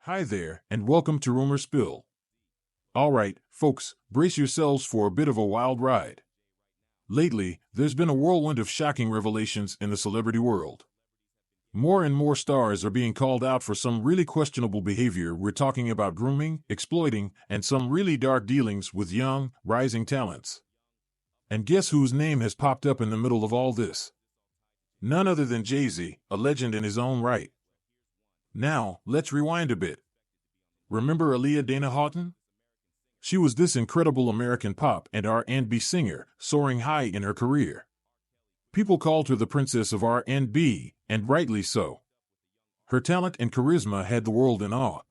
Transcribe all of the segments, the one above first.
Hi there, and welcome to Rumor Spill. All right, folks, brace yourselves for a bit of a wild ride. Lately, there's been a whirlwind of shocking revelations in the celebrity world. More and more stars are being called out for some really questionable behavior. We're talking about grooming, exploiting, and some really dark dealings with young, rising talents. And guess whose name has popped up in the middle of all this? None other than Jay-Z, a legend in his own right. Now, let's rewind a bit. Remember Aaliyah Dana Houghton? She was this incredible American pop and R&B singer, soaring high in her career. People called her the princess of R&B, and rightly so. Her talent and charisma had the world in awe.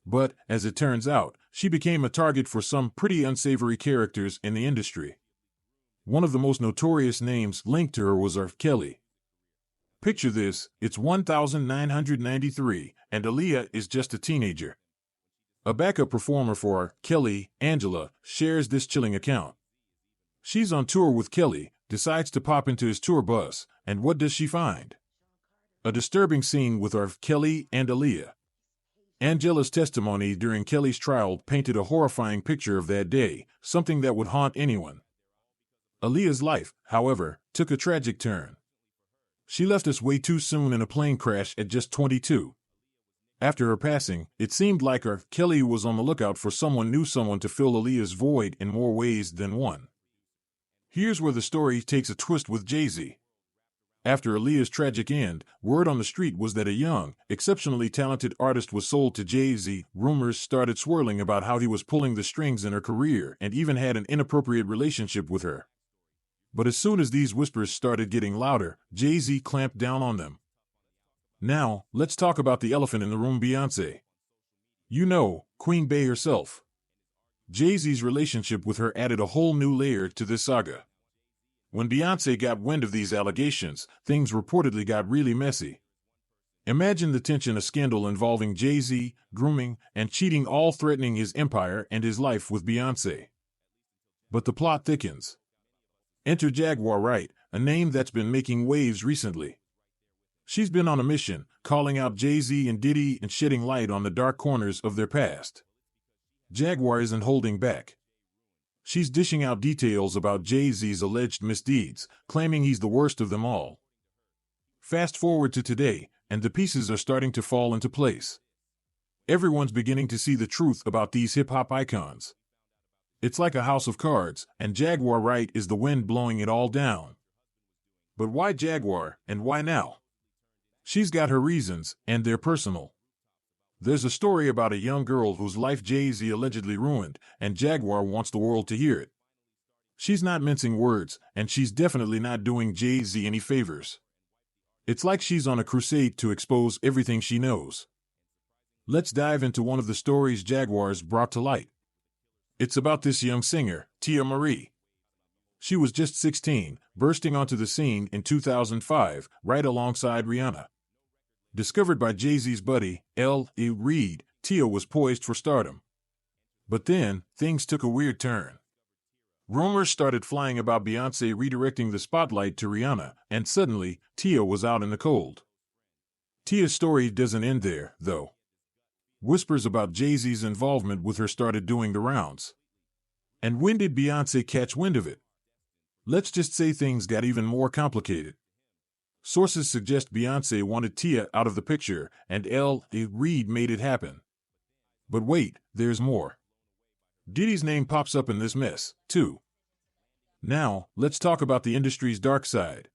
But, as it turns out, she became a target for some pretty unsavory characters in the industry. One of the most notorious names linked to her was R. Kelly. Picture this, it's 1993, and Aaliyah is just a teenager. A backup performer for R. Kelly, Angela, shares this chilling account. She's on tour with Kelly, decides to pop into his tour bus, and what does she find? A disturbing scene with R. Kelly and Aaliyah. Angela's testimony during Kelly's trial painted a horrifying picture of that day, something that would haunt anyone. Aaliyah's life, however, took a tragic turn. She left us way too soon in a plane crash at just 22. After her passing, it seemed like R. Kelly was on the lookout for someone to fill Aaliyah's void in more ways than one. Here's where the story takes a twist with Jay-Z. After Aaliyah's tragic end, word on the street was that a young, exceptionally talented artist was sold to Jay-Z. Rumors started swirling about how he was pulling the strings in her career and even had an inappropriate relationship with her. But as soon as these whispers started getting louder, Jay-Z clamped down on them. Now, let's talk about the elephant in the room, Beyoncé. You know, Queen Bey herself. Jay-Z's relationship with her added a whole new layer to this saga. When Beyoncé got wind of these allegations, things reportedly got really messy. Imagine the tension: a scandal involving Jay-Z, grooming, and cheating, all threatening his empire and his life with Beyoncé. But the plot thickens. Enter Jaguar Wright, a name that's been making waves recently. She's been on a mission, calling out Jay-Z and Diddy and shedding light on the dark corners of their past. Jaguar isn't holding back. She's dishing out details about Jay-Z's alleged misdeeds, claiming he's the worst of them all. Fast forward to today, and the pieces are starting to fall into place. Everyone's beginning to see the truth about these hip-hop icons. It's like a house of cards, and Jaguar Wright is the wind blowing it all down. But why Jaguar, and why now? She's got her reasons, and they're personal. There's a story about a young girl whose life Jay-Z allegedly ruined, and Jaguar wants the world to hear it. She's not mincing words, and she's definitely not doing Jay-Z any favors. It's like she's on a crusade to expose everything she knows. Let's dive into one of the stories Jaguar's brought to light. It's about this young singer, Tia Marie. She was just 16, bursting onto the scene in 2005, right alongside Rihanna. Discovered by Jay-Z's buddy, L.E. Reid, Tia was poised for stardom. But then, things took a weird turn. Rumors started flying about Beyoncé redirecting the spotlight to Rihanna, and suddenly, Tia was out in the cold. Tia's story doesn't end there, though. Whispers about Jay-Z's involvement with her started doing the rounds. And when did Beyoncé catch wind of it? Let's just say things got even more complicated. Sources suggest Beyoncé wanted Tia out of the picture, and L.E. Reid made it happen. But wait, there's more. Diddy's name pops up in this mess, too. Now, let's talk about the industry's dark side.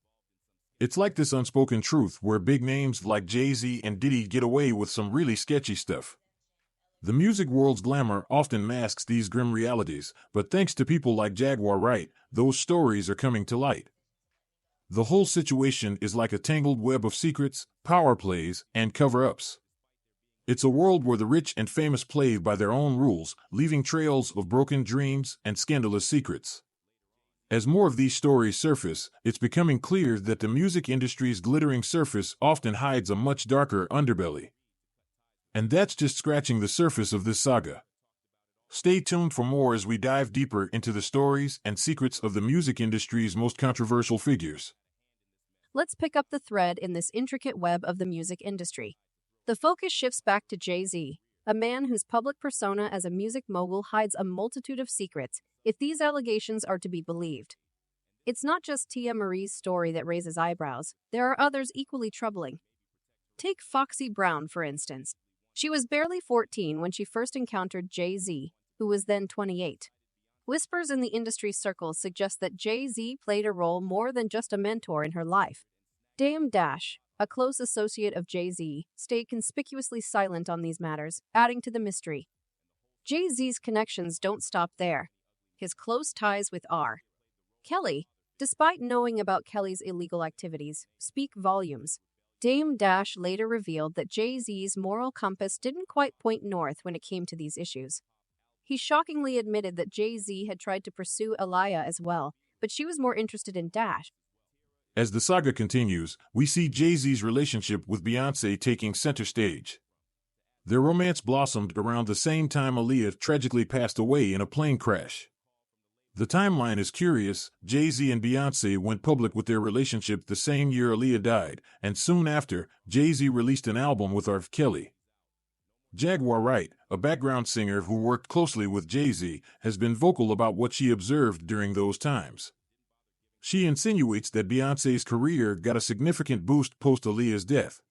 It's like this unspoken truth where big names like Jay-Z and Diddy get away with some really sketchy stuff. The music world's glamour often masks these grim realities, but thanks to people like Jaguar Wright, those stories are coming to light. The whole situation is like a tangled web of secrets, power plays, and cover-ups. It's a world where the rich and famous play by their own rules, leaving trails of broken dreams and scandalous secrets. As more of these stories surface, it's becoming clear that the music industry's glittering surface often hides a much darker underbelly. And that's just scratching the surface of this saga. Stay tuned for more as we dive deeper into the stories and secrets of the music industry's most controversial figures. Let's pick up the thread in this intricate web of the music industry. The focus shifts back to Jay-Z, a man whose public persona as a music mogul hides a multitude of secrets, if these allegations are to be believed. It's not just Tia Marie's story that raises eyebrows, there are others equally troubling. Take Foxy Brown, for instance. She was barely 14 when she first encountered Jay-Z, who was then 28. Whispers in the industry circles suggest that Jay-Z played a role more than just a mentor in her life. Dame Dash, a close associate of Jay-Z, stayed conspicuously silent on these matters, adding to the mystery. Jay-Z's connections don't stop there. His close ties with R. Kelly, despite knowing about Kelly's illegal activities, speak volumes. Dame Dash later revealed that Jay-Z's moral compass didn't quite point north when it came to these issues. He shockingly admitted that Jay-Z had tried to pursue Aaliyah as well, but she was more interested in Dash. As the saga continues, we see Jay-Z's relationship with Beyoncé taking center stage. Their romance blossomed around the same time Aaliyah tragically passed away in a plane crash. The timeline is curious. Jay-Z and Beyoncé went public with their relationship the same year Aaliyah died, and soon after, Jay-Z released an album with R. Kelly. Jaguar Wright, a background singer who worked closely with Jay-Z, has been vocal about what she observed during those times. She insinuates that Beyoncé's career got a significant boost post-Aaliyah's death.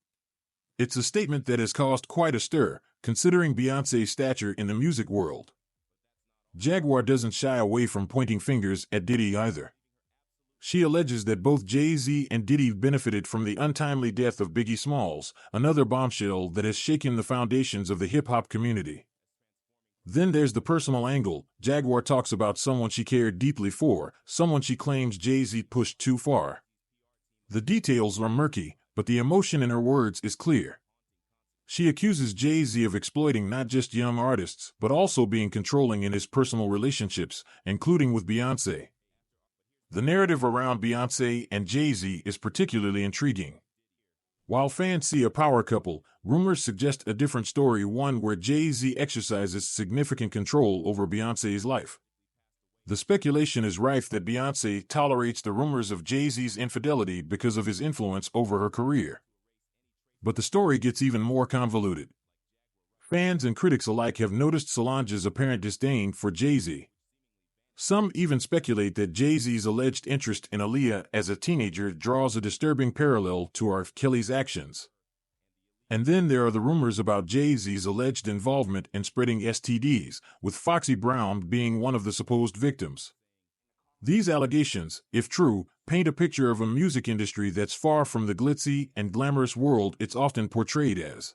It's a statement that has caused quite a stir, considering Beyoncé's stature in the music world. Jaguar doesn't shy away from pointing fingers at Diddy either. She alleges that both Jay-Z and Diddy benefited from the untimely death of Biggie Smalls, another bombshell that has shaken the foundations of the hip-hop community. Then there's the personal angle. Jaguar talks about someone she cared deeply for, someone she claims Jay-Z pushed too far. The details are murky, but the emotion in her words is clear. She accuses Jay-Z of exploiting not just young artists, but also being controlling in his personal relationships, including with Beyoncé. The narrative around Beyoncé and Jay-Z is particularly intriguing. While fans see a power couple, rumors suggest a different story, one where Jay-Z exercises significant control over Beyoncé's life. The speculation is rife that Beyoncé tolerates the rumors of Jay-Z's infidelity because of his influence over her career. But the story gets even more convoluted. Fans and critics alike have noticed Solange's apparent disdain for Jay-Z. Some even speculate that Jay-Z's alleged interest in Aaliyah as a teenager draws a disturbing parallel to R. Kelly's actions. And then there are the rumors about Jay-Z's alleged involvement in spreading STDs, with Foxy Brown being one of the supposed victims. These allegations, if true, paint a picture of a music industry that's far from the glitzy and glamorous world it's often portrayed as.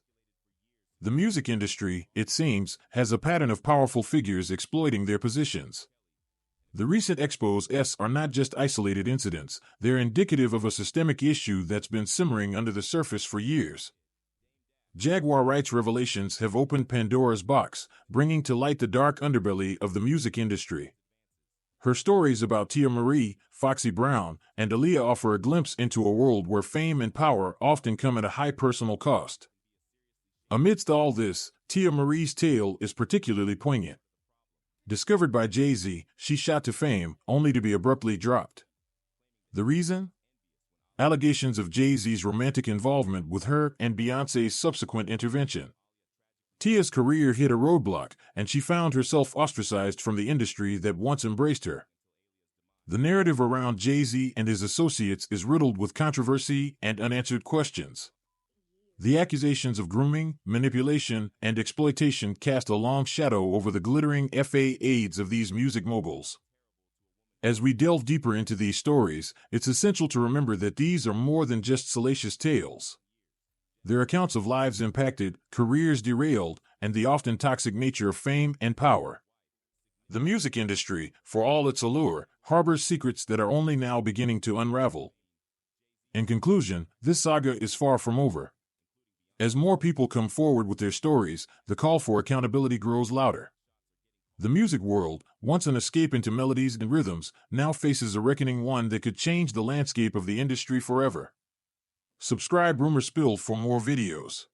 The music industry, it seems, has a pattern of powerful figures exploiting their positions. The recent expos are not just isolated incidents, they're indicative of a systemic issue that's been simmering under the surface for years. Jaguar Wright's revelations have opened Pandora's box, bringing to light the dark underbelly of the music industry. Her stories about Tia Marie, Foxy Brown, and Aaliyah offer a glimpse into a world where fame and power often come at a high personal cost. Amidst all this, Tia Marie's tale is particularly poignant. Discovered by Jay-Z, she shot to fame, only to be abruptly dropped. The reason? Allegations of Jay-Z's romantic involvement with her and Beyoncé's subsequent intervention. Tia's career hit a roadblock, and she found herself ostracized from the industry that once embraced her. The narrative around Jay-Z and his associates is riddled with controversy and unanswered questions. The accusations of grooming, manipulation, and exploitation cast a long shadow over the glittering facades of these music moguls. As we delve deeper into these stories, it's essential to remember that these are more than just salacious tales. They're accounts of lives impacted, careers derailed, and the often toxic nature of fame and power. The music industry, for all its allure, harbors secrets that are only now beginning to unravel. In conclusion, this saga is far from over. As more people come forward with their stories, the call for accountability grows louder. The music world, once an escape into melodies and rhythms, now faces a reckoning, one that could change the landscape of the industry forever. Subscribe Rumor Spill for more videos.